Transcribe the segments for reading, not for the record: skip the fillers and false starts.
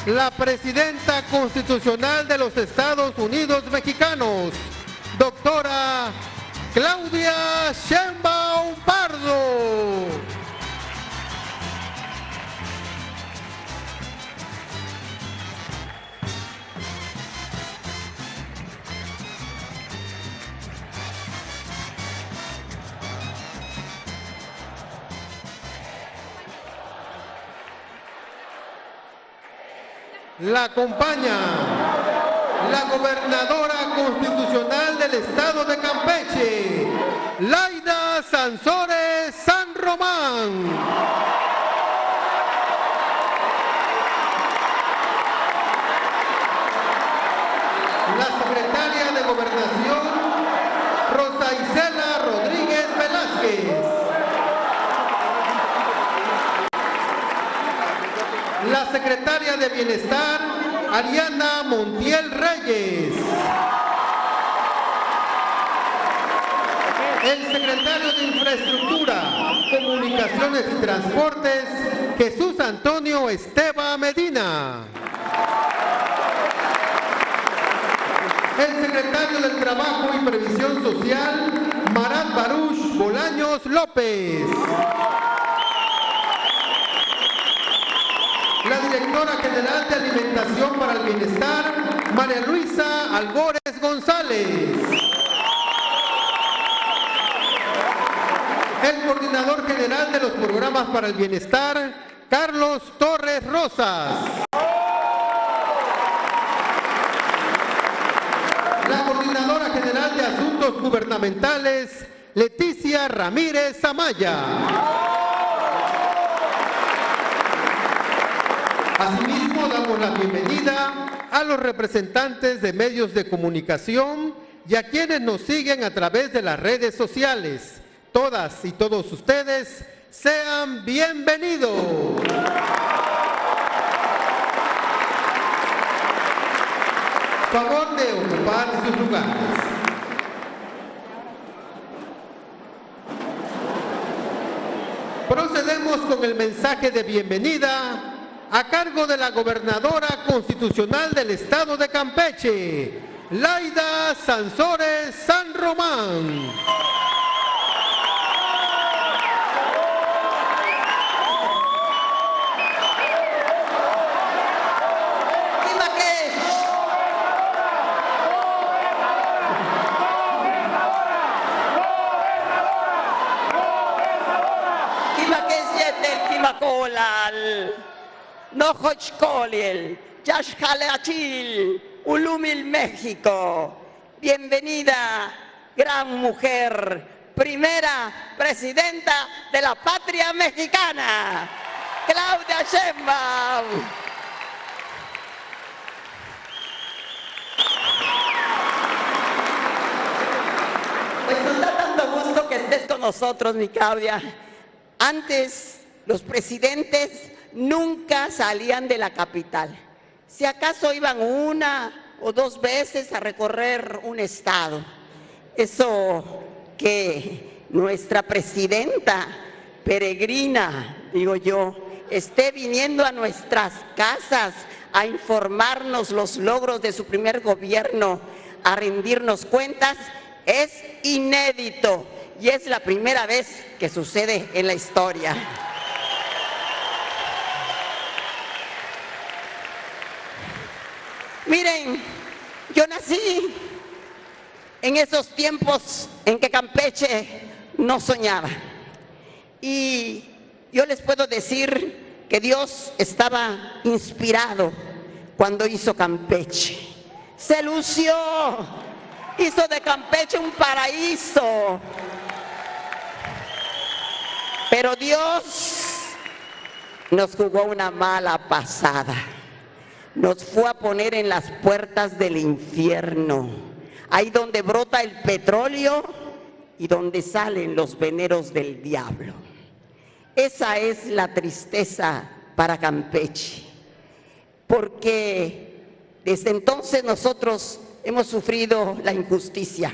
la presidenta constitucional de los Estados Unidos mexicanos, doctora Claudia Sheinbaum Pardo. La acompaña la gobernadora constitucional del estado de Campeche, Laida Sansores San Román. La secretaria de Gobernación, Rosa Isela Rodríguez Velázquez. La secretaria de Bienestar, Ariana Montiel Reyes. El secretario de Infraestructura, Comunicaciones y Transportes, Jesús Antonio Esteva Medina. El secretario del Trabajo y Previsión Social, Marat Baruch Bolaños López. La directora general de Alimentación para el Bienestar, María Luisa Albores González. El coordinador general de los programas para el bienestar, Carlos Torres Rosas. La coordinadora general de Asuntos Gubernamentales, Leticia Ramírez Amaya. Asimismo, damos la bienvenida a los representantes de medios de comunicación y a quienes nos siguen a través de las redes sociales. Todas y todos ustedes, sean bienvenidos. Favor de ocupar sus lugares. Procedemos con el mensaje de bienvenida a cargo de la gobernadora constitucional del estado de Campeche, Laida Sansores San Román. Nojochcoliel, Yaxcalachil, Ulumil, México. Bienvenida, gran mujer, primera presidenta de la patria mexicana, Claudia Sheinbaum. Pues nos da tanto gusto que estés con nosotros, mi Claudia. Antes, los presidentes nunca salían de la capital. Si acaso iban una o dos veces a recorrer un estado. Eso que nuestra presidenta peregrina, digo yo, esté viniendo a nuestras casas a informarnos los logros de su primer gobierno, a rendirnos cuentas, es inédito y es la primera vez que sucede en la historia. Miren, yo nací en esos tiempos en que Campeche no soñaba. Y yo les puedo decir que Dios estaba inspirado cuando hizo Campeche. Se lució, hizo de Campeche un paraíso. Pero Dios nos jugó una mala pasada. Nos fue a poner en las puertas del infierno, ahí donde brota el petróleo y donde salen los veneros del diablo. Esa es la tristeza para Campeche, porque desde entonces nosotros hemos sufrido la injusticia.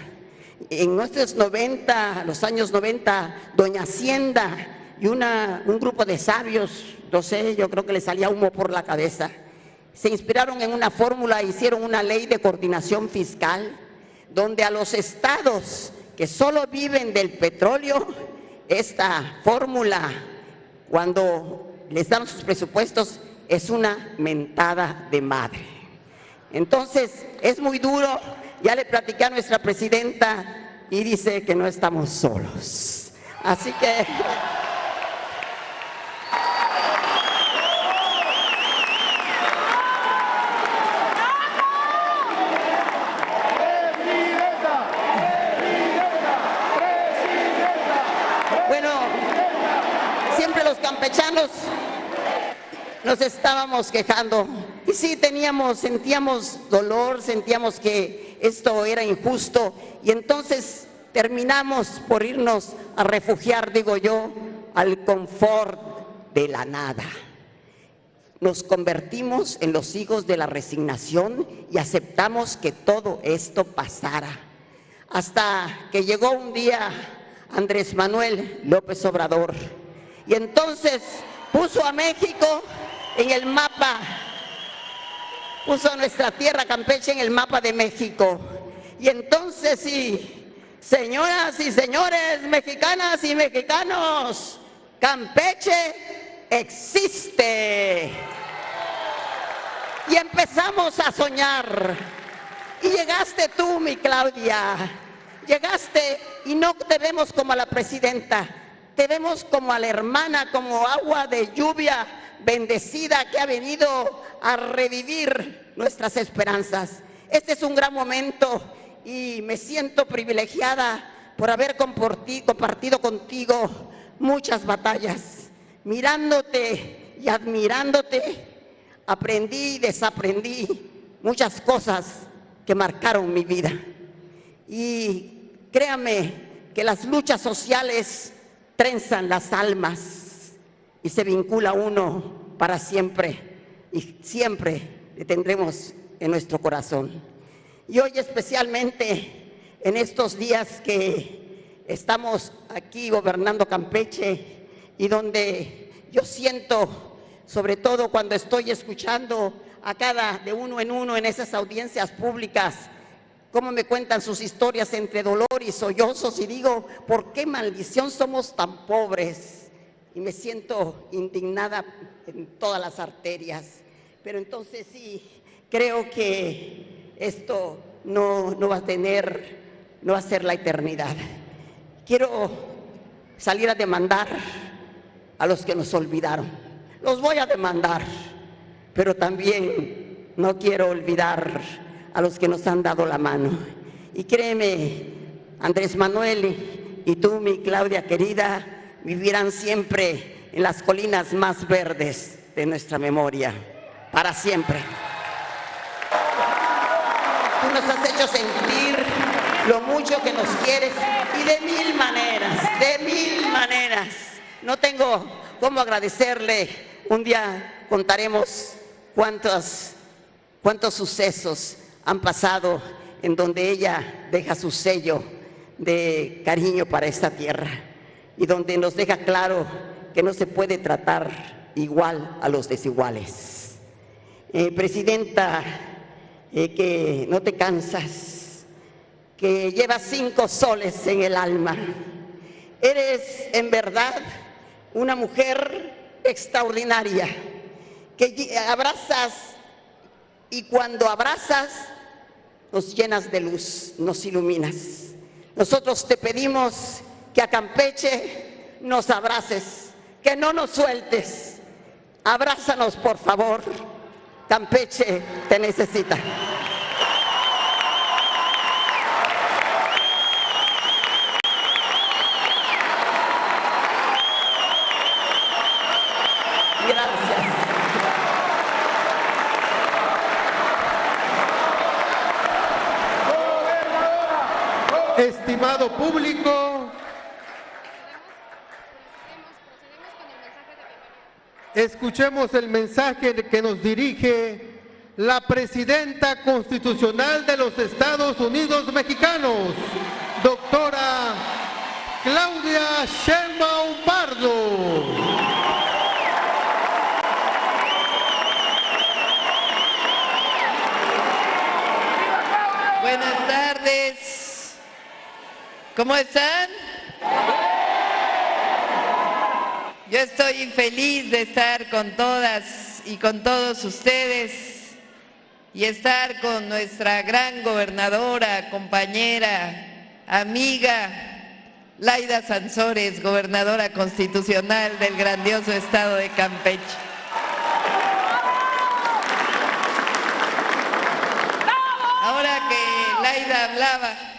En nuestros 90, los años 90, doña Hacienda y un grupo de sabios, no sé, yo creo que le salía humo por la cabeza, se inspiraron en una fórmula, hicieron una ley de coordinación fiscal, donde a los estados que solo viven del petróleo, esta fórmula, cuando les dan sus presupuestos, es una mentada de madre. Entonces, es muy duro. Ya le platiqué a nuestra presidenta y dice que no estamos solos. Así que... Bueno, siempre los campechanos nos estábamos quejando. Y sí, sentíamos dolor, sentíamos que esto era injusto. Y entonces terminamos por irnos a refugiar, digo yo, al confort de la nada. Nos convertimos en los hijos de la resignación y aceptamos que todo esto pasara. Hasta que llegó un día Andrés Manuel López Obrador. Y entonces puso a México en el mapa, puso a nuestra tierra Campeche en el mapa de México. Y entonces sí, señoras y señores, mexicanas y mexicanos, Campeche existe. Y empezamos a soñar. Y llegaste tú, mi Claudia, llegaste y no te vemos como a la presidenta, te vemos como a la hermana, como agua de lluvia bendecida que ha venido a revivir nuestras esperanzas. Este es un gran momento y me siento privilegiada por haber compartido contigo muchas batallas. Mirándote y admirándote, aprendí y desaprendí muchas cosas que marcaron mi vida. Y créame que las luchas sociales trenzan las almas y se vincula uno para siempre, y siempre le tendremos en nuestro corazón. Y hoy especialmente en estos días que estamos aquí gobernando Campeche y donde yo siento, sobre todo cuando estoy escuchando a cada de uno en esas audiencias públicas, cómo me cuentan sus historias entre dolor y sollozos, y digo, ¿por qué maldición somos tan pobres? Y me siento indignada en todas las arterias. Pero entonces sí, creo que esto no va a ser la eternidad. Quiero salir a demandar a los que nos olvidaron. Los voy a demandar, pero también no quiero olvidar a los que nos han dado la mano. Y créeme, Andrés Manuel y tú, mi Claudia querida, vivirán siempre en las colinas más verdes de nuestra memoria, para siempre. Tú nos has hecho sentir lo mucho que nos quieres y de mil maneras. No tengo cómo agradecerle. Un día contaremos cuántos sucesos han pasado en donde ella deja su sello de cariño para esta tierra y donde nos deja claro que no se puede tratar igual a los desiguales. Presidenta, que no te cansas, que llevas 5 soles en el alma. Eres en verdad una mujer extraordinaria, que abrazas, y cuando abrazas nos llenas de luz, nos iluminas. Nosotros te pedimos que a Campeche nos abraces, que no nos sueltes. Abrázanos, por favor. Campeche te necesita. Gracias. Estimado público, escuchemos el mensaje que nos dirige la Presidenta Constitucional de los Estados Unidos Mexicanos, doctora Claudia Sheinbaum Pardo. ¿Cómo están? Yo estoy feliz de estar con todas y con todos ustedes y estar con nuestra gran gobernadora, compañera, amiga, Laida Sansores, gobernadora constitucional del grandioso estado de Campeche. Ahora que Laida hablaba,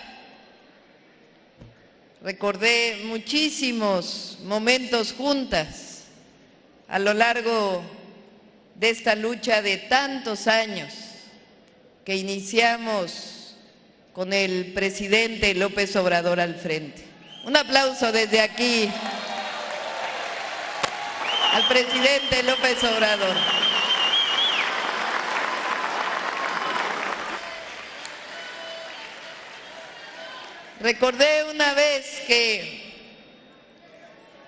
recordé muchísimos momentos juntas a lo largo de esta lucha de tantos años que iniciamos con el presidente López Obrador al frente. Un aplauso desde aquí al presidente López Obrador. Recordé una vez que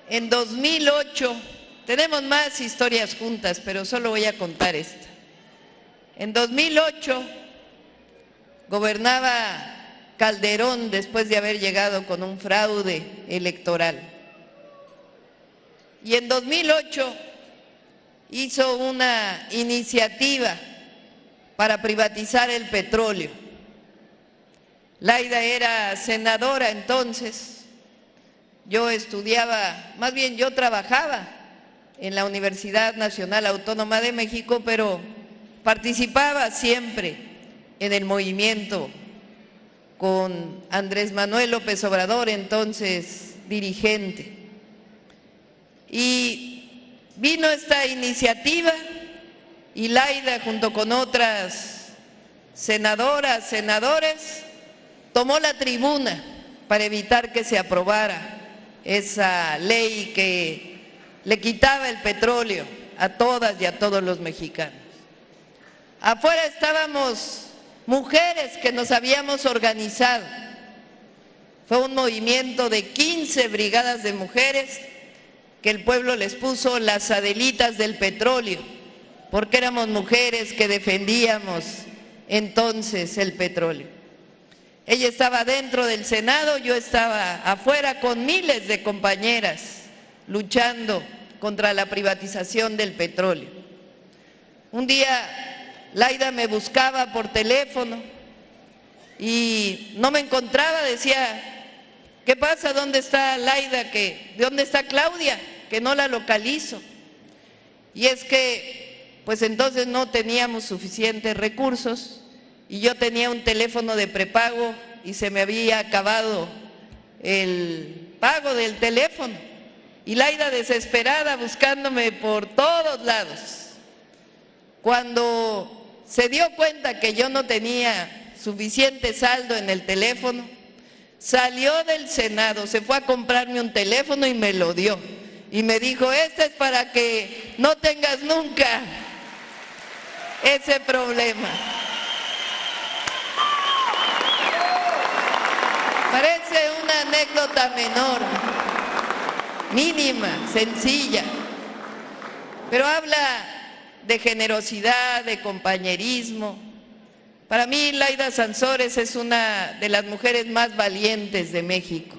en 2008, tenemos más historias juntas, pero solo voy a contar esta. En 2008 gobernaba Calderón después de haber llegado con un fraude electoral. Y en 2008 hizo una iniciativa para privatizar el petróleo. Laida era senadora entonces, yo estudiaba, más bien yo trabajaba en la Universidad Nacional Autónoma de México, pero participaba siempre en el movimiento con Andrés Manuel López Obrador, entonces dirigente. Y vino esta iniciativa y Laida, junto con otras senadoras, senadores, tomó la tribuna para evitar que se aprobara esa ley que le quitaba el petróleo a todas y a todos los mexicanos. Afuera estábamos mujeres que nos habíamos organizado. Fue un movimiento de 15 brigadas de mujeres que el pueblo les puso las Adelitas del petróleo, porque éramos mujeres que defendíamos entonces el petróleo. Ella estaba dentro del Senado, yo estaba afuera con miles de compañeras luchando contra la privatización del petróleo. Un día Laida me buscaba por teléfono y no me encontraba, decía, ¿qué pasa? ¿Dónde está Laida? ¿Dónde está Claudia? Que no la localizo. Y es que, pues entonces no teníamos suficientes recursos y yo tenía un teléfono de prepago y se me había acabado el pago del teléfono. Y Laida desesperada buscándome por todos lados. Cuando se dio cuenta que yo no tenía suficiente saldo en el teléfono, salió del Senado, se fue a comprarme un teléfono y me lo dio. Y me dijo, este es para que no tengas nunca ese problema. Parece una anécdota menor, mínima, sencilla, pero habla de generosidad, de compañerismo. Para mí, Laida Sansores es una de las mujeres más valientes de México.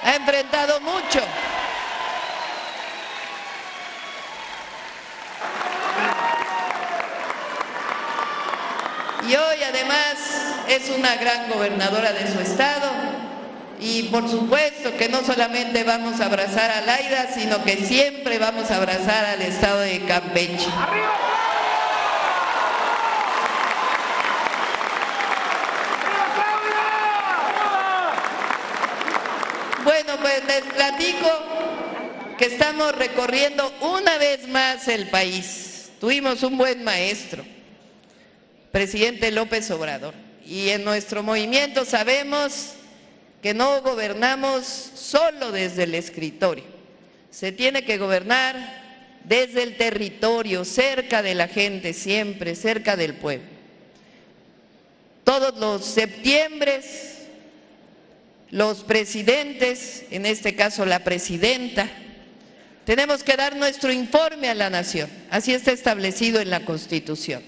Ha enfrentado mucho. Y hoy además es una gran gobernadora de su estado y por supuesto que no solamente vamos a abrazar a Laida, sino que siempre vamos a abrazar al estado de Campeche. Bueno, pues les platico que estamos recorriendo una vez más el país. Tuvimos un buen maestro, presidente López Obrador, y en nuestro movimiento sabemos que no gobernamos solo desde el escritorio, se tiene que gobernar desde el territorio, cerca de la gente, siempre cerca del pueblo. Todos los septiembres, los presidentes, en este caso la presidenta, tenemos que dar nuestro informe a la nación, así está establecido en la Constitución.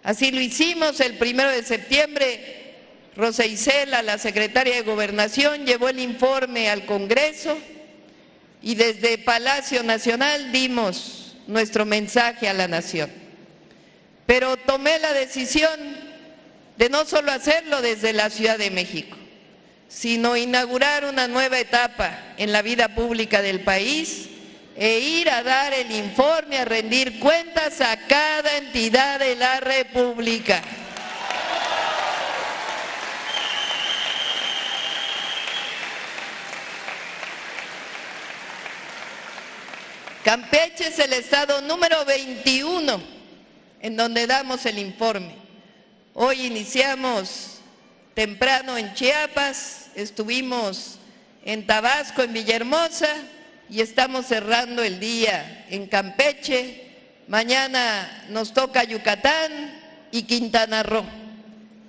Así lo hicimos el 1 de septiembre, Rosa Isela, la secretaria de Gobernación, llevó el informe al Congreso y desde Palacio Nacional dimos nuestro mensaje a la nación. Pero tomé la decisión de no solo hacerlo desde la Ciudad de México, sino inaugurar una nueva etapa en la vida pública del país e ir a dar el informe, a rendir cuentas a cada entidad de la República. Campeche es el estado número 21 en donde damos el informe. Hoy iniciamos temprano en Chiapas, estuvimos en Tabasco, en Villahermosa, y estamos cerrando el día en Campeche. Mañana nos toca Yucatán y Quintana Roo.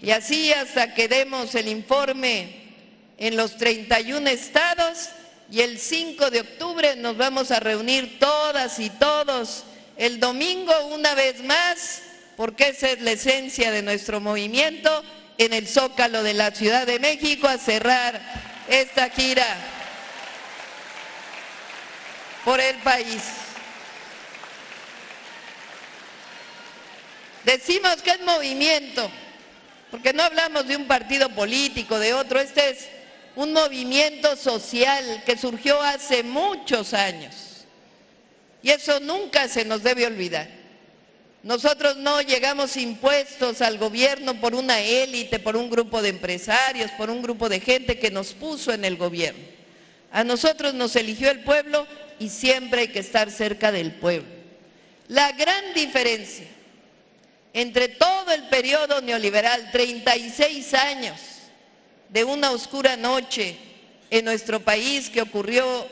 Y así hasta que demos el informe en los 31 estados, y el 5 de octubre nos vamos a reunir todas y todos el domingo una vez más, porque esa es la esencia de nuestro movimiento, en el Zócalo de la Ciudad de México, a cerrar esta gira por el país. Decimos que es movimiento, porque no hablamos de un partido político, de otro. Este es un movimiento social que surgió hace muchos años y eso nunca se nos debe olvidar. Nosotros no llegamos impuestos al gobierno por una élite, por un grupo de empresarios, por un grupo de gente que nos puso en el gobierno. A nosotros nos eligió el pueblo y siempre hay que estar cerca del pueblo. La gran diferencia entre todo el periodo neoliberal, 36 años de una oscura noche en nuestro país que ocurrió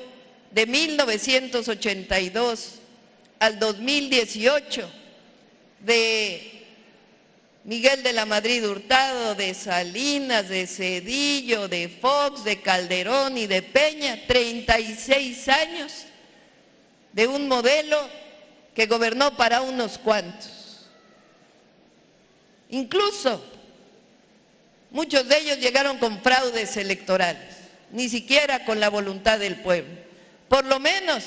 de 1982 al 2018, de Miguel de la Madrid Hurtado, de Salinas, de Zedillo, de Fox, de Calderón y de Peña, 36 años de un modelo que gobernó para unos cuantos. Incluso muchos de ellos llegaron con fraudes electorales, ni siquiera con la voluntad del pueblo. Por lo menos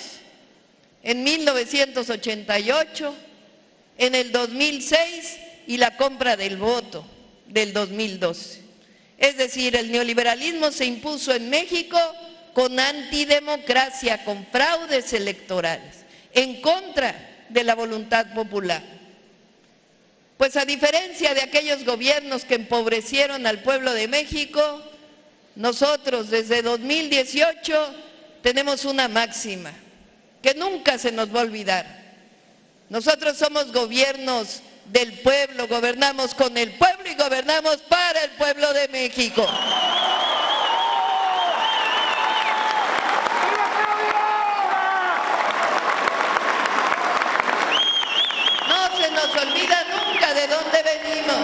en 1988, en el 2006 y la compra del voto del 2012. Es decir, el neoliberalismo se impuso en México con antidemocracia, con fraudes electorales, en contra de la voluntad popular. Pues a diferencia de aquellos gobiernos que empobrecieron al pueblo de México, nosotros desde 2018 tenemos una máxima que nunca se nos va a olvidar. Nosotros somos gobiernos del pueblo, gobernamos con el pueblo y gobernamos para el pueblo de México. No se nos olvida nunca de dónde venimos.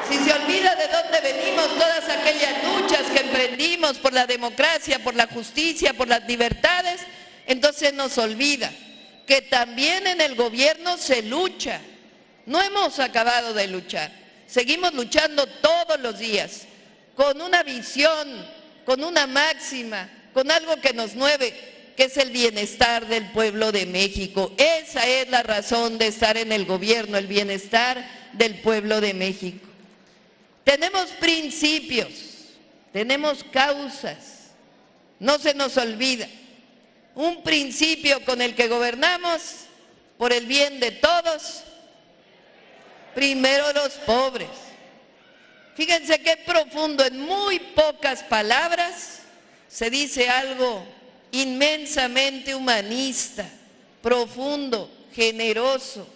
Si se olvida de dónde venimos, todas aquellas luchas que emprendimos por la democracia, por la justicia, por las libertades, entonces nos olvida que también en el gobierno se lucha. No hemos acabado de luchar, seguimos luchando todos los días, con una visión, con una máxima, con algo que nos mueve, que es el bienestar del pueblo de México. Esa es la razón de estar en el gobierno, el bienestar del pueblo de México. Tenemos principios, tenemos causas, no se nos olvida. Un principio con el que gobernamos por el bien de todos, primero los pobres. Fíjense qué profundo, en muy pocas palabras se dice algo inmensamente humanista, profundo, generoso.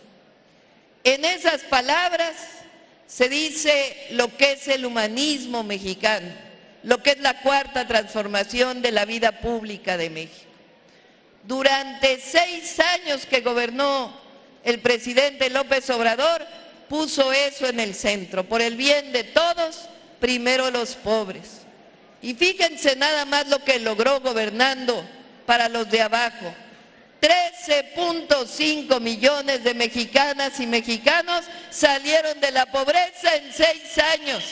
En esas palabras se dice lo que es el humanismo mexicano, lo que es la cuarta transformación de la vida pública de México. Durante 6 años que gobernó el presidente López Obrador, puso eso en el centro, por el bien de todos, primero los pobres. Y fíjense nada más lo que logró gobernando para los de abajo. 13.5 millones de mexicanas y mexicanos salieron de la pobreza en 6 años.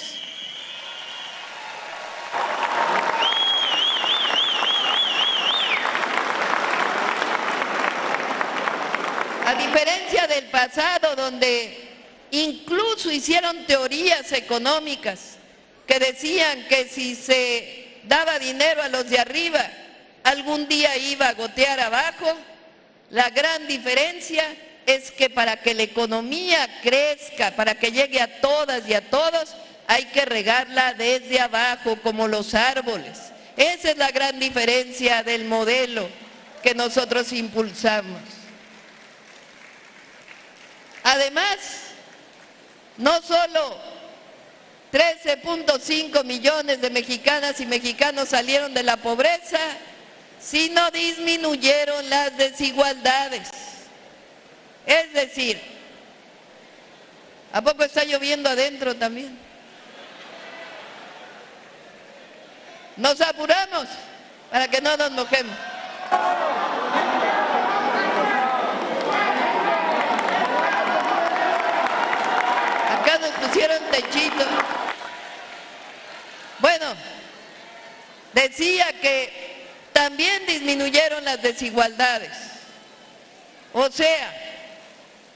diferencia del pasado, donde incluso hicieron teorías económicas que decían que si se daba dinero a los de arriba, algún día iba a gotear abajo. La gran diferencia es que para que la economía crezca, para que llegue a todas y a todos, hay que regarla desde abajo, como los árboles. Esa es la gran diferencia del modelo que nosotros impulsamos. Además, no solo 13.5 millones de mexicanas y mexicanos salieron de la pobreza, sino disminuyeron las desigualdades. Es decir, ¿a poco está lloviendo adentro también? Nos apuramos para que no nos mojemos. Acá nos pusieron techito. Bueno, decía que también disminuyeron las desigualdades. O sea,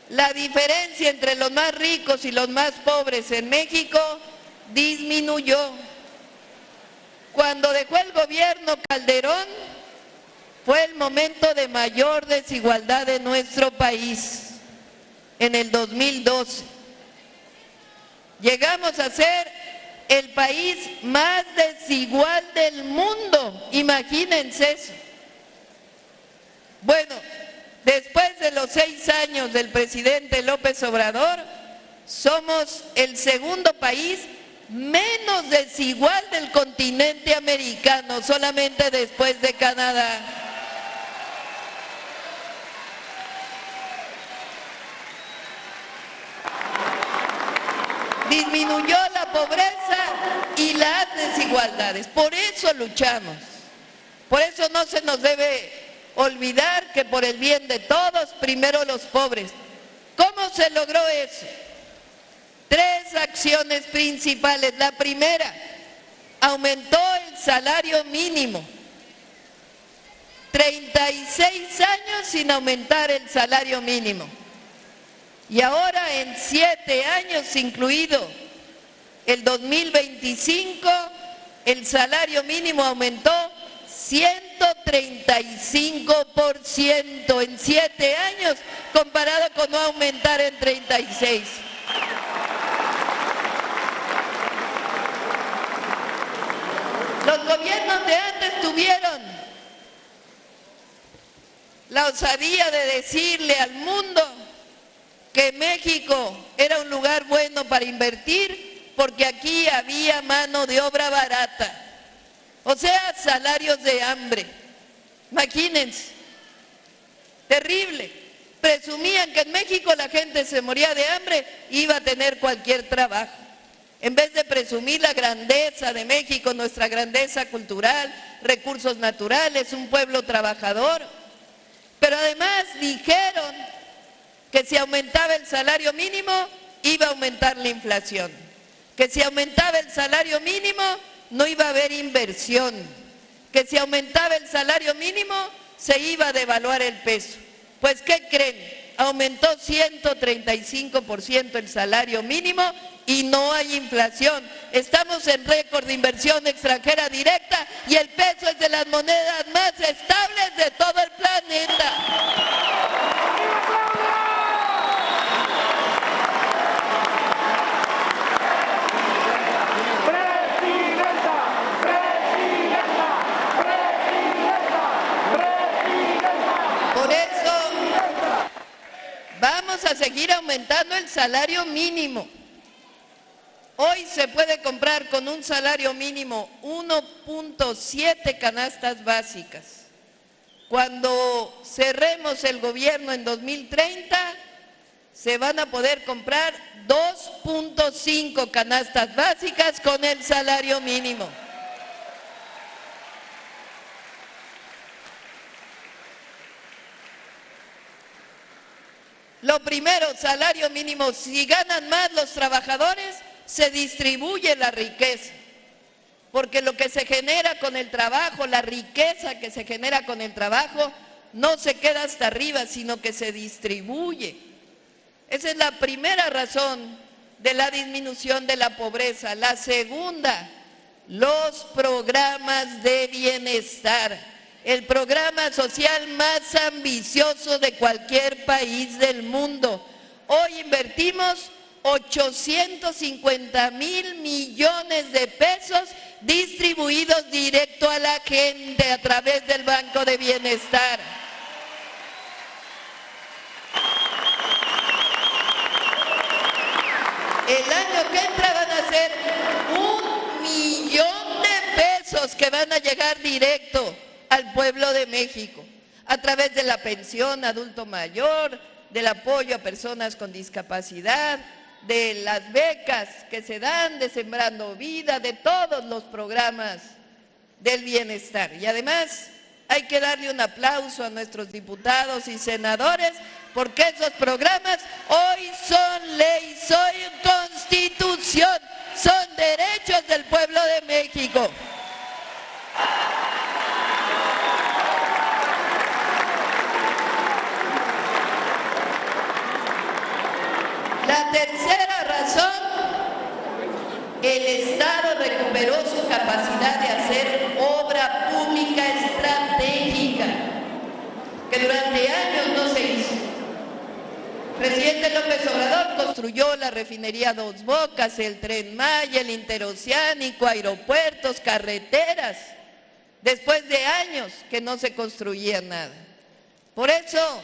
la diferencia entre los más ricos y los más pobres en México disminuyó. Cuando dejó el gobierno Calderón, fue el momento de mayor desigualdad de nuestro país, en el 2012. Llegamos a ser el país más desigual del mundo, imagínense eso. Bueno, después de los 6 años del presidente López Obrador, somos el segundo país menos desigual del continente americano, solamente después de Canadá. Disminuyó la pobreza y las desigualdades. Por eso luchamos. Por eso no se nos debe olvidar que por el bien de todos, primero los pobres. ¿Cómo se logró eso? 3 acciones principales. La primera, aumentó el salario mínimo. 36 años sin aumentar el salario mínimo. Y ahora en 7 años, incluido el 2025, el salario mínimo aumentó 135% en 7 años, comparado con no aumentar en 36. Los gobiernos de antes tuvieron la osadía de decirle al mundo que México era un lugar bueno para invertir porque aquí había mano de obra barata, o sea, salarios de hambre. Imagínense, terrible. Presumían que en México la gente se moría de hambre, iba a tener cualquier trabajo. En vez de presumir la grandeza de México, nuestra grandeza cultural, recursos naturales, un pueblo trabajador. Pero además dijeron que si aumentaba el salario mínimo, iba a aumentar la inflación. Que si aumentaba el salario mínimo, no iba a haber inversión. Que si aumentaba el salario mínimo, se iba a devaluar el peso. Pues, ¿qué creen? Aumentó 135% el salario mínimo y no hay inflación. Estamos en récord de inversión extranjera directa y el peso es de las monedas más estables de todo el planeta. Vamos a seguir aumentando el salario mínimo. Hoy se puede comprar con un salario mínimo 1.7 canastas básicas. Cuando cerremos el gobierno en 2030, se van a poder comprar 2.5 canastas básicas con el salario mínimo. Lo primero, salario mínimo. Si ganan más los trabajadores, se distribuye la riqueza. Porque lo que se genera con el trabajo, la riqueza que se genera con el trabajo, no se queda hasta arriba, sino que se distribuye. Esa es la primera razón de la disminución de la pobreza. La segunda, los programas de bienestar, el programa social más ambicioso de cualquier país del mundo. Hoy invertimos 850,000 millones de pesos distribuidos directo a la gente a través del Banco de Bienestar. El año que entra van a ser 1 millón de pesos que van a llegar directo al pueblo de México a través de la pensión adulto mayor, del apoyo a personas con discapacidad, de las becas que se dan, de Sembrando Vida, de todos los programas del bienestar. Y además hay que darle un aplauso a nuestros diputados y senadores porque esos programas hoy son ley, son constitución, son derechos del pueblo de México. La tercera razón, el Estado recuperó su capacidad de hacer obra pública estratégica, que durante años no se hizo. El presidente López Obrador construyó la refinería Dos Bocas, el Tren Maya, el interoceánico, aeropuertos, carreteras, después de años que no se construía nada. Por eso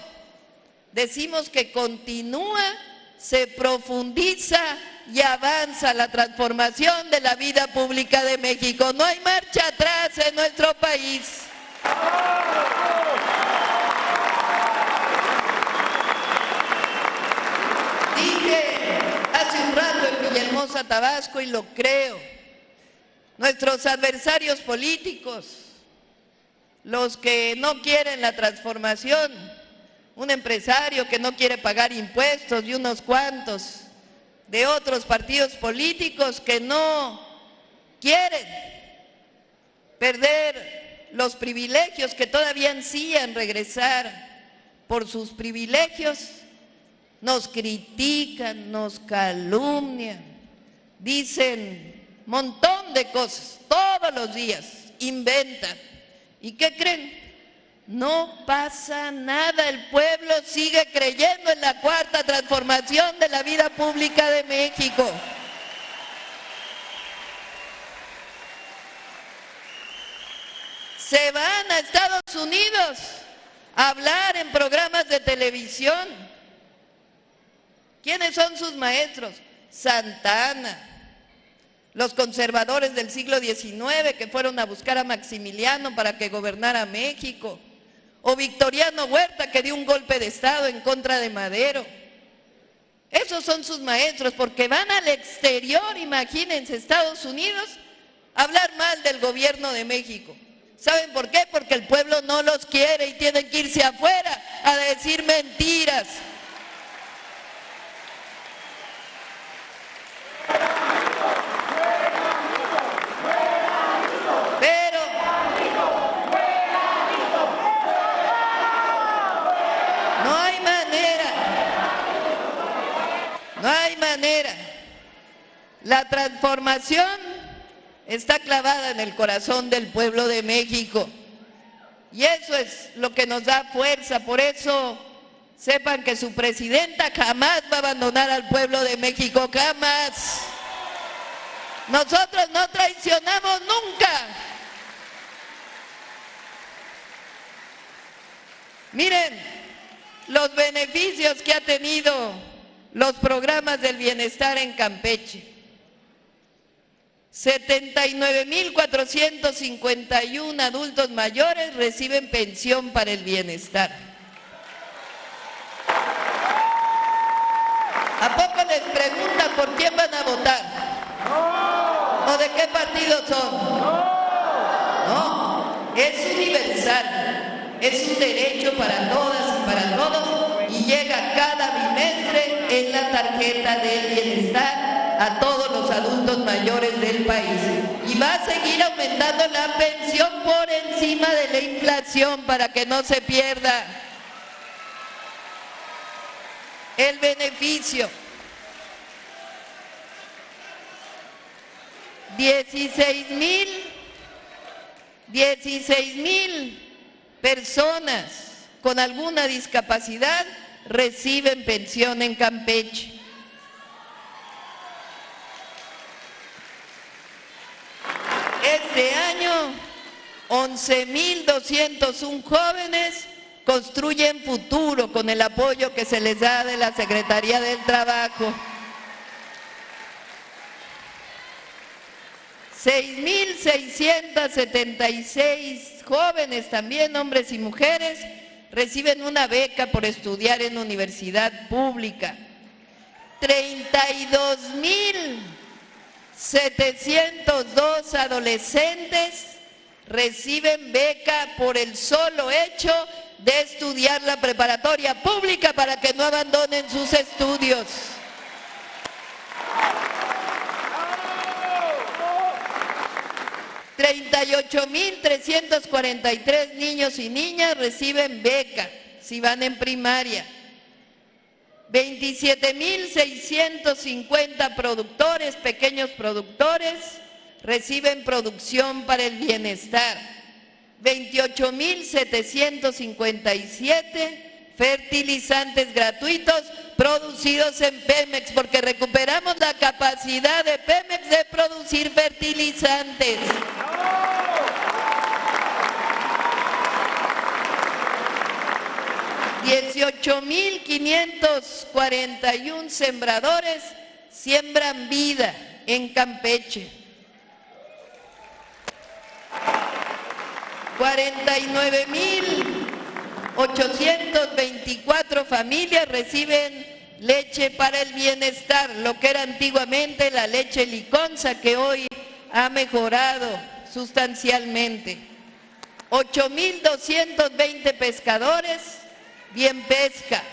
decimos que continúa, se profundiza y avanza la transformación de la vida pública de México. No hay marcha atrás en nuestro país. Dije hace un rato en Villahermosa, Tabasco, y lo creo. Nuestros adversarios políticos, los que no quieren la transformación, un empresario que no quiere pagar impuestos y unos cuantos de otros partidos políticos que no quieren perder los privilegios, que todavía ansían regresar por sus privilegios, nos critican, nos calumnian, dicen un montón de cosas, todos los días, inventan. ¿Y qué creen? No pasa nada, el pueblo sigue creyendo en la cuarta transformación de la vida pública de México. Se van a Estados Unidos a hablar en programas de televisión. ¿Quiénes son sus maestros? Santana, los conservadores del siglo XIX que fueron a buscar a Maximiliano para que gobernara México. O Victoriano Huerta, que dio un golpe de Estado en contra de Madero. Esos son sus maestros, porque van al exterior, imagínense, Estados Unidos, a hablar mal del gobierno de México. ¿Saben por qué? Porque el pueblo no los quiere y tienen que irse afuera a decir mentiras. La transformación está clavada en el corazón del pueblo de México y eso es lo que nos da fuerza. Por eso sepan que su presidenta jamás va a abandonar al pueblo de México, jamás. Nosotros no traicionamos nunca. Miren los beneficios que ha tenido los programas del bienestar en Campeche. 79,451 adultos mayores reciben pensión para el bienestar. ¿A poco les preguntan por quién van a votar? ¿O de qué partido son? No, es universal, es un derecho para todas y para todos y llega cada bimestre en la tarjeta del bienestar a todos los adultos mayores del país. Y va a seguir aumentando la pensión por encima de la inflación para que no se pierda el beneficio. 16,000 personas con alguna discapacidad reciben pensión en Campeche. Este año, 11,201 jóvenes construyen futuro con el apoyo que se les da de la Secretaría del Trabajo. 6,676 jóvenes, también hombres y mujeres, reciben una beca por estudiar en universidad pública. 32,702 adolescentes reciben beca por el solo hecho de estudiar la preparatoria pública para que no abandonen sus estudios. 38,343 niños y niñas reciben beca si van en primaria. 27,650 productores, pequeños productores, reciben producción para el bienestar. 28,757 fertilizantes gratuitos producidos en Pemex, porque recuperamos la capacidad de Pemex de producir fertilizantes. 18,541 sembradores siembran vida en Campeche. 49,824 familias reciben leche para el bienestar, lo que era antiguamente la leche liconza, que hoy ha mejorado sustancialmente. 8,220 pescadores, bien pesca.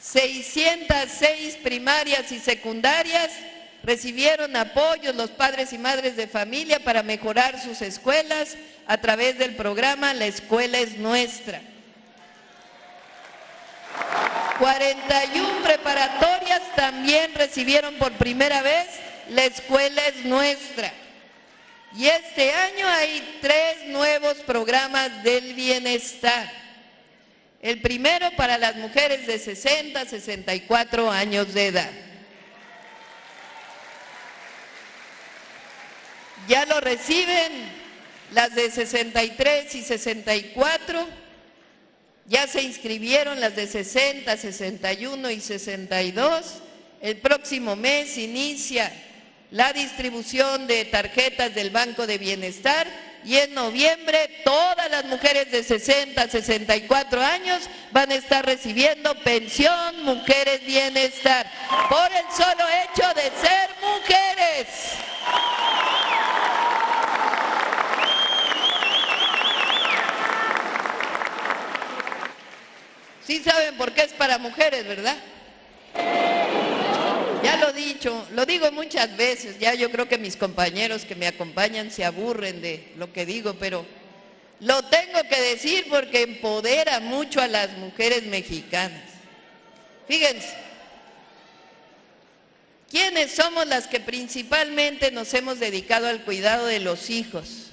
606 primarias y secundarias recibieron apoyos los padres y madres de familia para mejorar sus escuelas a través del programa La Escuela es Nuestra. 41 preparatorias también recibieron por primera vez La Escuela es Nuestra. Y este año hay 3 nuevos programas del bienestar. El primero para las mujeres de 60 a 64 años de edad. Ya lo reciben las de 63 y 64, ya se inscribieron las de 60, 61 y 62. El próximo mes inicia la distribución de tarjetas del Banco de Bienestar y en noviembre todas las mujeres de 60 a 64 años van a estar recibiendo pensión Mujeres Bienestar por el solo hecho de ser mujeres. Sí saben por qué es para mujeres, ¿verdad? Ya lo he dicho, lo digo muchas veces, ya yo creo que mis compañeros que me acompañan se aburren de lo que digo, pero lo tengo que decir porque empodera mucho a las mujeres mexicanas. Fíjense, ¿quiénes somos las que principalmente nos hemos dedicado al cuidado de los hijos?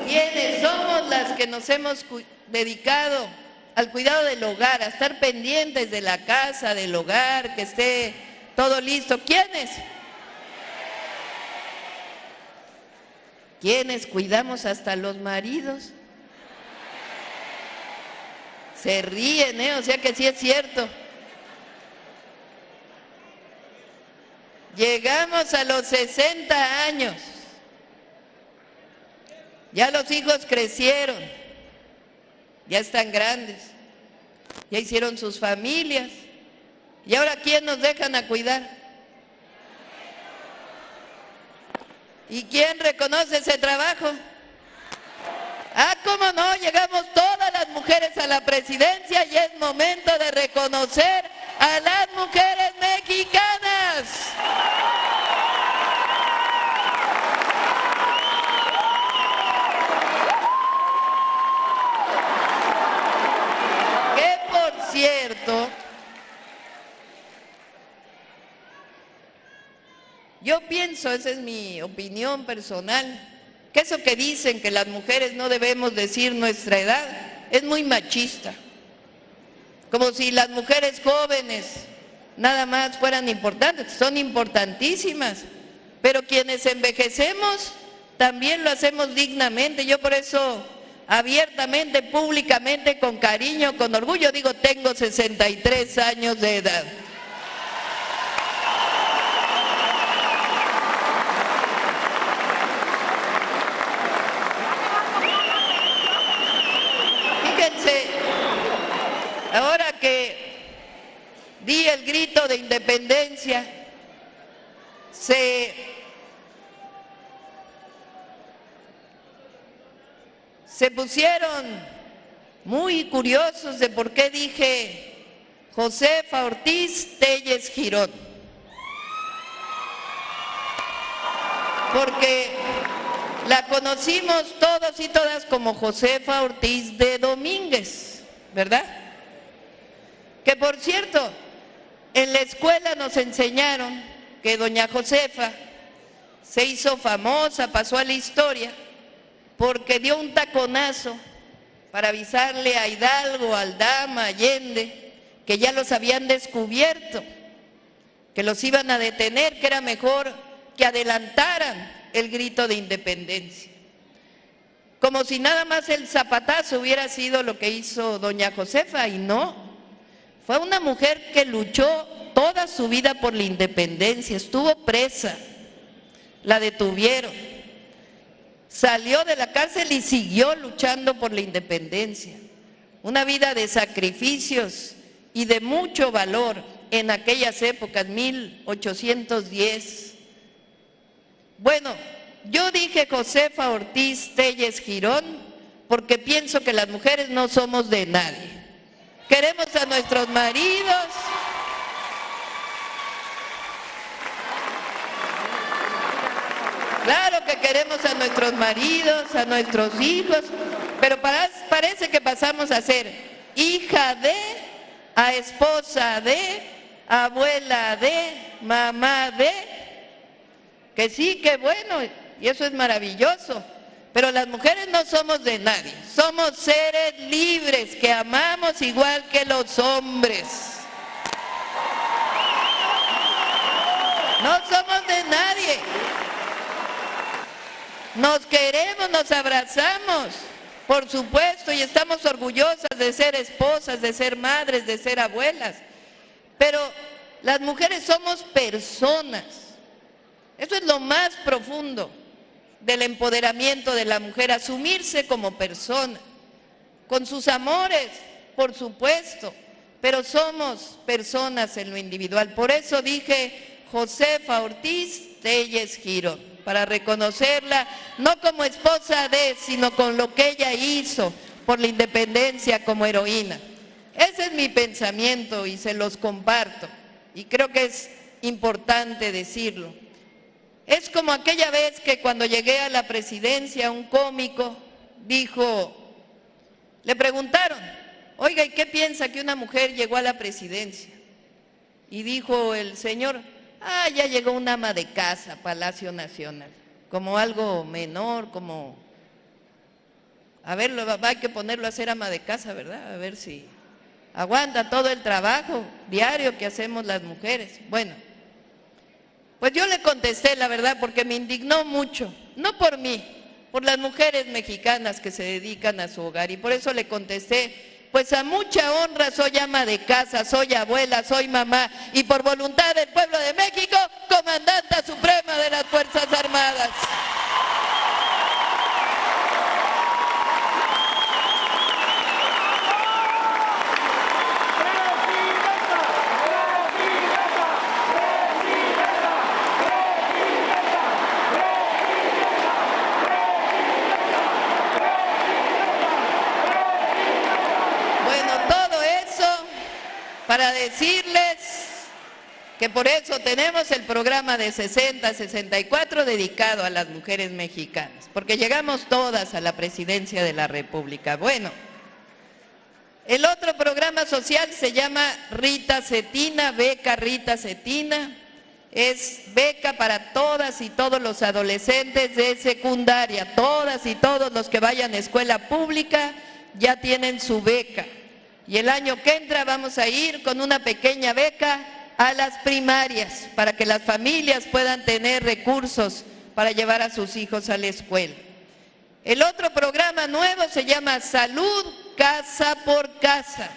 ¿Quiénes somos las que nos hemos dedicado al cuidado del hogar, a estar pendientes de la casa, del hogar, que esté todo listo? ¿Quiénes? ¿Quiénes cuidamos hasta los maridos? Se ríen, o sea que sí es cierto. Llegamos a los 60 años. Ya los hijos crecieron, ya están grandes, ya hicieron sus familias. ¿Y ahora quién nos dejan a cuidar? ¿Y quién reconoce ese trabajo? Ah, cómo no, llegamos todas las mujeres a la presidencia y es momento de reconocer a las mujeres mexicanas. Que por cierto, yo pienso, esa es mi opinión personal, que eso que dicen que las mujeres no debemos decir nuestra edad es muy machista. Como si las mujeres jóvenes nada más fueran importantes, son importantísimas, pero quienes envejecemos también lo hacemos dignamente. Yo por eso abiertamente, públicamente, con cariño, con orgullo digo, tengo 63 años de edad. Ahora que di el grito de independencia, se pusieron muy curiosos de por qué dije Josefa Ortiz Telles Girón. Porque la conocimos todos y todas como Josefa Ortiz de Domínguez, ¿verdad? Que por cierto, en la escuela nos enseñaron que doña Josefa se hizo famosa, pasó a la historia, porque dio un taconazo para avisarle a Hidalgo, a Aldama, a Allende, que ya los habían descubierto, que los iban a detener, que era mejor que adelantaran el grito de independencia. Como si nada más el zapatazo hubiera sido lo que hizo doña Josefa, y no. Fue una mujer que luchó toda su vida por la independencia, estuvo presa, la detuvieron, salió de la cárcel y siguió luchando por la independencia. Una vida de sacrificios y de mucho valor en aquellas épocas, 1810. Bueno, yo dije Josefa Ortiz Telles Girón porque pienso que las mujeres no somos de nadie. Queremos a nuestros maridos, claro que queremos a nuestros maridos, a nuestros hijos, pero parece que pasamos a ser hija de, a esposa de, abuela de, mamá de, que sí, que bueno, y eso es maravilloso. Pero las mujeres no somos de nadie, somos seres libres que amamos igual que los hombres. No somos de nadie. Nos queremos, nos abrazamos, por supuesto, y estamos orgullosas de ser esposas, de ser madres, de ser abuelas. Pero las mujeres somos personas. Eso es lo más profundo del empoderamiento de la mujer, asumirse como persona, con sus amores, por supuesto, pero somos personas en lo individual. Por eso dije Josefa Ortiz Telles Girón, para reconocerla, no como esposa de, sino con lo que ella hizo por la independencia como heroína. Ese es mi pensamiento y se los comparto, y creo que es importante decirlo. Es como aquella vez que cuando llegué a la presidencia, un cómico dijo, le preguntaron, oiga, ¿y qué piensa que una mujer llegó a la presidencia? Y dijo el señor, ya llegó una ama de casa a Palacio Nacional, como algo menor, como, a ver, hay que ponerlo a hacer ama de casa, ¿verdad? A ver si aguanta todo el trabajo diario que hacemos las mujeres. Bueno, pues yo le contesté la verdad porque me indignó mucho, no por mí, por las mujeres mexicanas que se dedican a su hogar, y por eso le contesté, pues a mucha honra soy ama de casa, soy abuela, soy mamá, y por voluntad del pueblo de México, comandanta suprema de las Fuerzas Armadas. para decirles que por eso tenemos el programa de 60-64 dedicado a las mujeres mexicanas, porque llegamos todas a la presidencia de la República. Bueno, el otro programa social se llama Rita Cetina, beca Rita Cetina. Es beca para todas y todos los adolescentes de secundaria. Todas y todos los que vayan a escuela pública ya tienen su beca. Y el año que entra vamos a ir con una pequeña beca a las primarias para que las familias puedan tener recursos para llevar a sus hijos a la escuela. El otro programa nuevo se llama Salud Casa por Casa.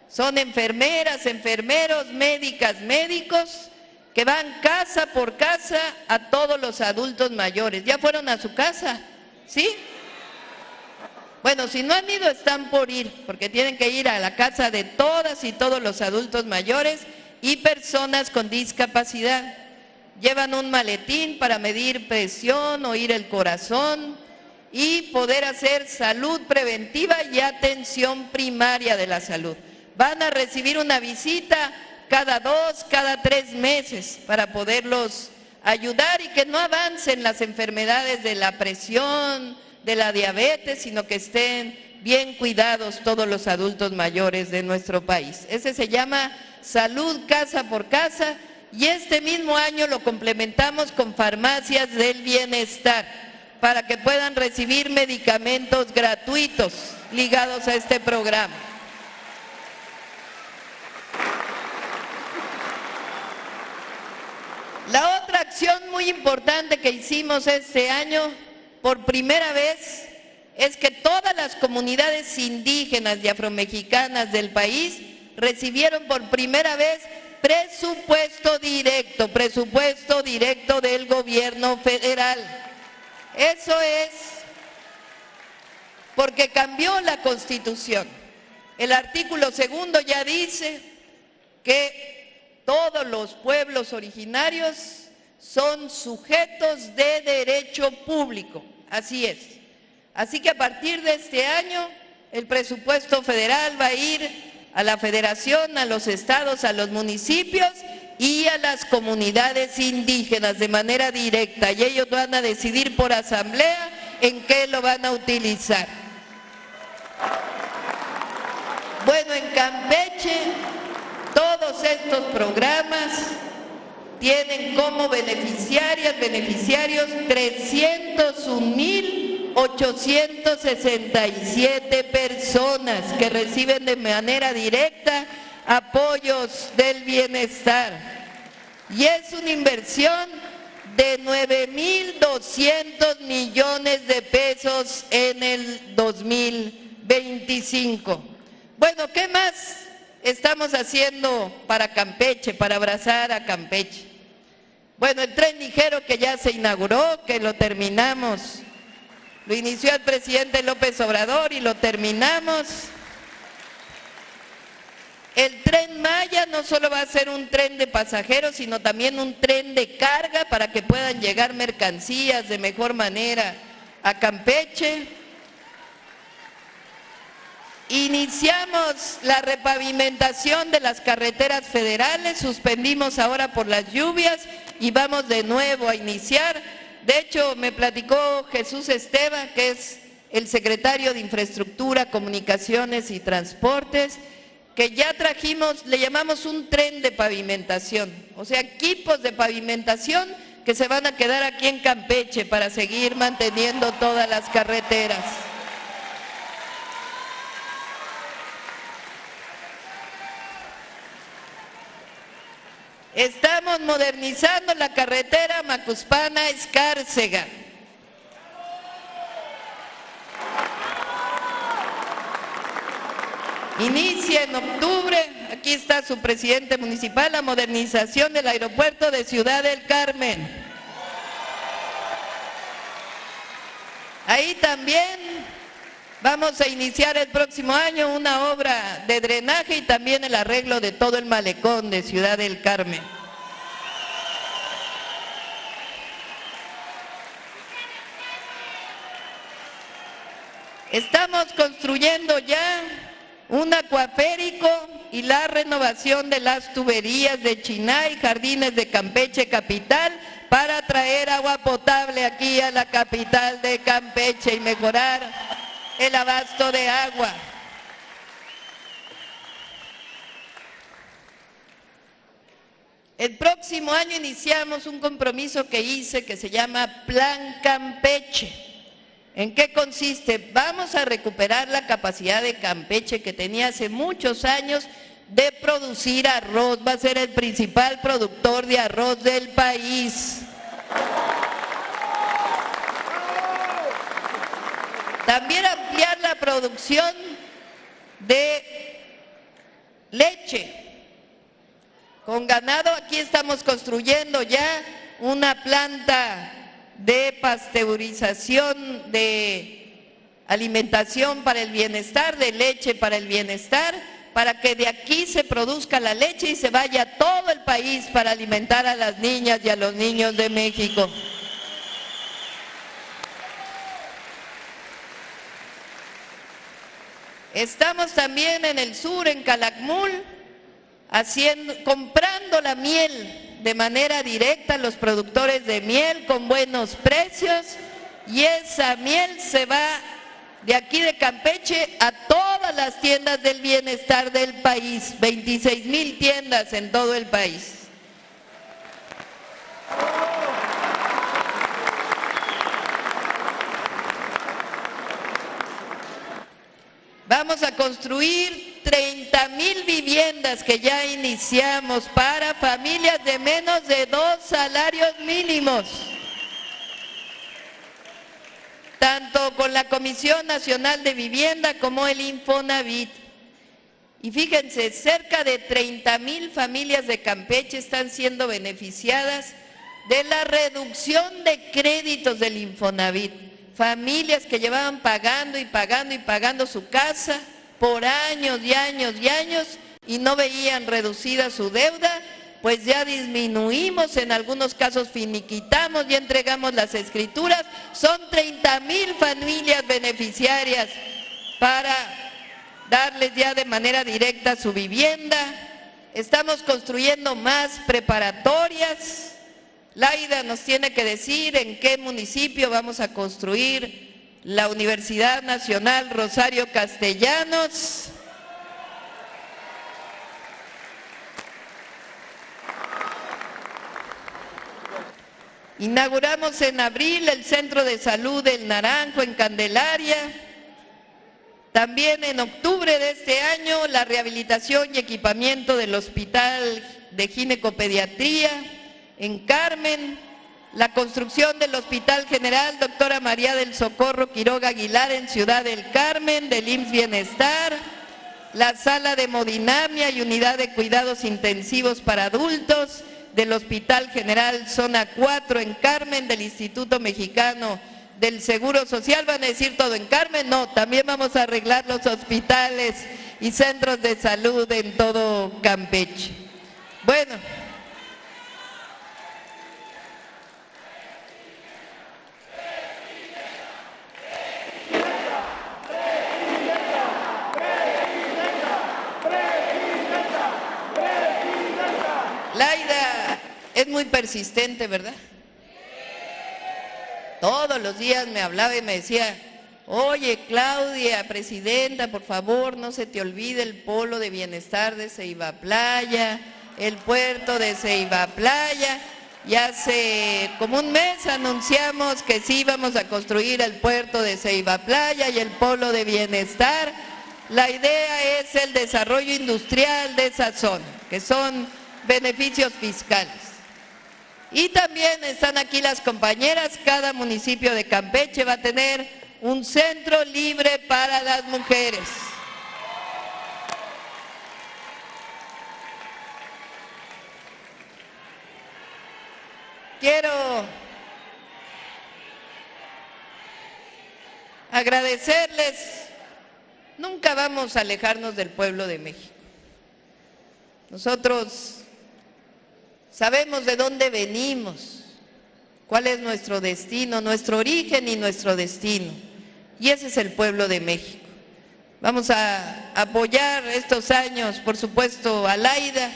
Son enfermeras, enfermeros, médicas, médicos que van casa por casa a todos los adultos mayores. ¿Ya fueron a su casa? ¿Sí? Bueno, si no han ido, están por ir, porque tienen que ir a la casa de todas y todos los adultos mayores y personas con discapacidad. Llevan un maletín para medir presión, oír el corazón y poder hacer salud preventiva y atención primaria de la salud. Van a recibir una visita cada 2, cada 3 meses para poderlos ayudar y que no avancen las enfermedades de la presión, de la diabetes, sino que estén bien cuidados todos los adultos mayores de nuestro país. Ese se llama Salud Casa por Casa y este mismo año lo complementamos con farmacias del bienestar para que puedan recibir medicamentos gratuitos ligados a este programa. La otra acción muy importante que hicimos este año, por primera vez, es que todas las comunidades indígenas y afromexicanas del país recibieron por primera vez presupuesto directo del gobierno federal. Eso es porque cambió la Constitución. El artículo 2 ya dice que todos los pueblos originarios son sujetos de derecho público, así es. Así que a partir de este año el presupuesto federal va a ir a la federación, a los estados, a los municipios y a las comunidades indígenas de manera directa y ellos van a decidir por asamblea en qué lo van a utilizar. Bueno, en Campeche todos estos programas tienen como beneficiarios 301,867 personas que reciben de manera directa apoyos del bienestar. Y es una inversión de 9,200 millones de pesos en el 2025. Bueno, ¿qué más estamos haciendo para Campeche, para abrazar a Campeche? Bueno, el tren ligero que ya se inauguró, que lo terminamos, lo inició el presidente López Obrador y lo terminamos. El Tren Maya no solo va a ser un tren de pasajeros, sino también un tren de carga para que puedan llegar mercancías de mejor manera a Campeche. Iniciamos la repavimentación de las carreteras federales, suspendimos ahora por las lluvias y vamos de nuevo a iniciar. De hecho, me platicó Jesús Esteban, que es el secretario de Infraestructura, Comunicaciones y Transportes, que ya trajimos, le llamamos un tren de pavimentación, o sea, equipos de pavimentación que se van a quedar aquí en Campeche para seguir manteniendo todas las carreteras. Estamos modernizando la carretera Macuspana-Escárcega. Inicia en octubre, aquí está su presidente municipal, la modernización del aeropuerto de Ciudad del Carmen. Ahí también vamos a iniciar el próximo año una obra de drenaje y también el arreglo de todo el malecón de Ciudad del Carmen. Estamos construyendo ya un acuaférico y la renovación de las tuberías de Chinay, Jardines de Campeche capital, para traer agua potable aquí a la capital de Campeche y mejorar el abasto de agua. El próximo año iniciamos un compromiso que hice que se llama Plan Campeche. ¿En qué consiste? Vamos a recuperar la capacidad de Campeche que tenía hace muchos años de producir arroz. Va a ser el principal productor de arroz del país. También ampliar la producción de leche. Con ganado, aquí estamos construyendo ya una planta de pasteurización, de alimentación para el bienestar, de leche para el bienestar, para que de aquí se produzca la leche y se vaya a todo el país para alimentar a las niñas y a los niños de México. Estamos también en el sur, en Calakmul, comprando la miel de manera directa a los productores de miel con buenos precios, y esa miel se va de aquí de Campeche a todas las tiendas del bienestar del país, 26,000 tiendas en todo el país. Vamos a construir 30,000 viviendas que ya iniciamos para familias de menos de 2 salarios mínimos. Tanto con la Comisión Nacional de Vivienda como el Infonavit. Y fíjense, cerca de 30,000 familias de Campeche están siendo beneficiadas de la reducción de créditos del Infonavit. Familias que llevaban pagando y pagando y pagando su casa por años y años y años y no veían reducida su deuda, pues ya disminuimos, en algunos casos finiquitamos y entregamos las escrituras. Son 30,000 familias beneficiarias para darles ya de manera directa su vivienda. Estamos construyendo más preparatorias. Laida nos tiene que decir en qué municipio vamos a construir la Universidad Nacional Rosario Castellanos. Inauguramos en abril el Centro de Salud del Naranjo en Candelaria. También en octubre de este año la rehabilitación y equipamiento del Hospital de Ginecopediatría en Carmen, la construcción del Hospital General Doctora María del Socorro Quiroga Aguilar en Ciudad del Carmen, del IMSS Bienestar, la sala de hemodinamia y unidad de cuidados intensivos para adultos del Hospital General Zona 4 en Carmen, del Instituto Mexicano del Seguro Social. ¿Van a decir todo en Carmen? No, también vamos a arreglar los hospitales y centros de salud en todo Campeche. Bueno, Laida es muy persistente, ¿verdad? Todos los días me hablaba y me decía, oye Claudia, presidenta, por favor, no se te olvide el polo de bienestar de Ceiba Playa, el puerto de Ceiba Playa. Y hace como un mes anunciamos que sí íbamos a construir el puerto de Ceiba Playa y el polo de bienestar. La idea es el desarrollo industrial de esa zona, que son beneficios fiscales. Y también están aquí las compañeras, cada municipio de Campeche va a tener un centro libre para las mujeres. Quiero agradecerles, nunca vamos a alejarnos del pueblo de México. Nosotros sabemos de dónde venimos, cuál es nuestro destino, nuestro origen y nuestro destino. Y ese es el pueblo de México. Vamos a apoyar estos años, por supuesto, a Laida,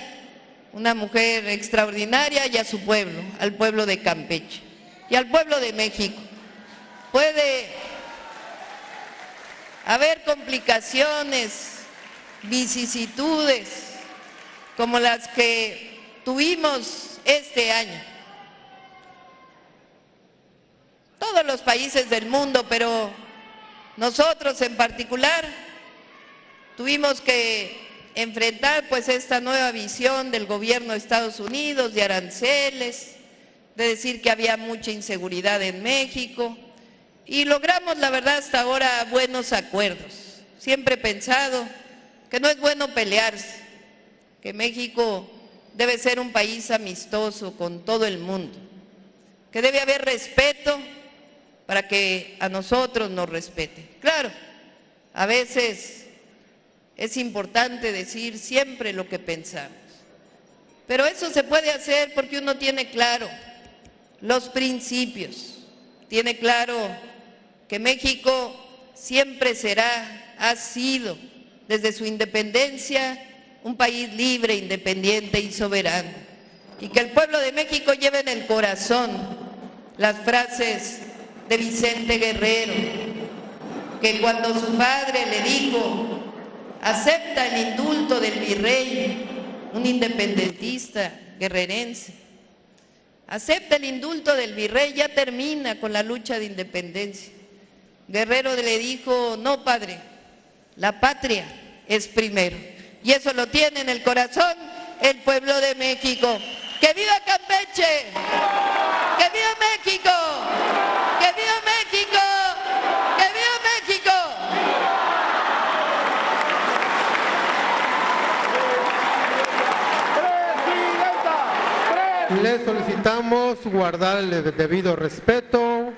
una mujer extraordinaria, y a su pueblo, al pueblo de Campeche y al pueblo de México. Puede haber complicaciones, vicisitudes, como las que tuvimos este año. Todos los países del mundo, pero nosotros en particular tuvimos que enfrentar pues esta nueva visión del gobierno de Estados Unidos de aranceles, de decir que había mucha inseguridad en México, y logramos, la verdad, hasta ahora buenos acuerdos. Siempre he pensado que no es bueno pelearse, que México debe ser un país amistoso con todo el mundo, que debe haber respeto para que a nosotros nos respeten. Claro, a veces es importante decir siempre lo que pensamos, pero eso se puede hacer porque uno tiene claro los principios, tiene claro que México siempre será, ha sido, desde su independencia, un país libre, independiente y soberano, y que el pueblo de México lleve en el corazón las frases de Vicente Guerrero, que cuando su padre le dijo: acepta el indulto del virrey, un independentista guerrerense, acepta el indulto del virrey, ya termina con la lucha de independencia. Guerrero le dijo: no, padre, la patria es primero. Y eso lo tiene en el corazón el pueblo de México. ¡Que viva Campeche! ¡Que viva México! ¡Que viva México! ¡Que viva México! Le solicitamos guardar el debido respeto,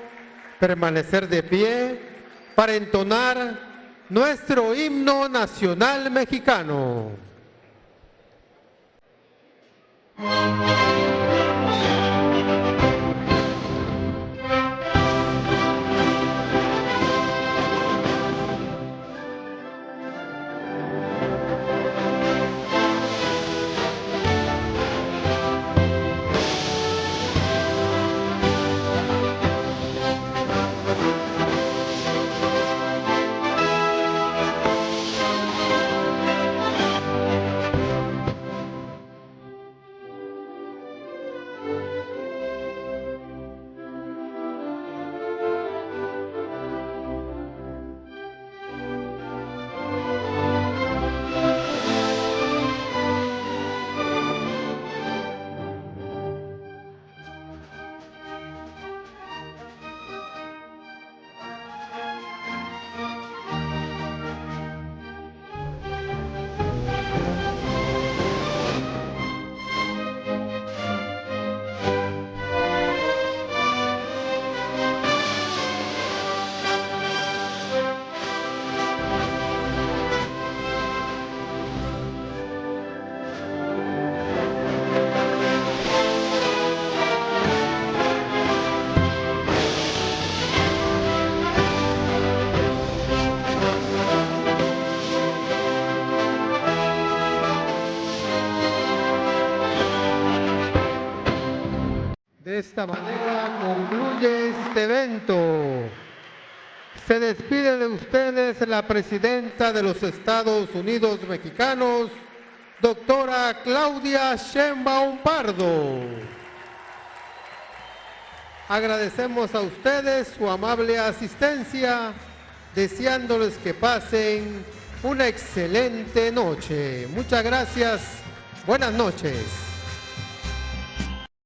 permanecer de pie para entonar nuestro himno nacional mexicano. De esta manera concluye este evento. Se despide de ustedes la presidenta de los Estados Unidos mexicanos, doctora Claudia Sheinbaum Pardo. Agradecemos a ustedes su amable asistencia, deseándoles que pasen una excelente noche. Muchas gracias. Buenas noches.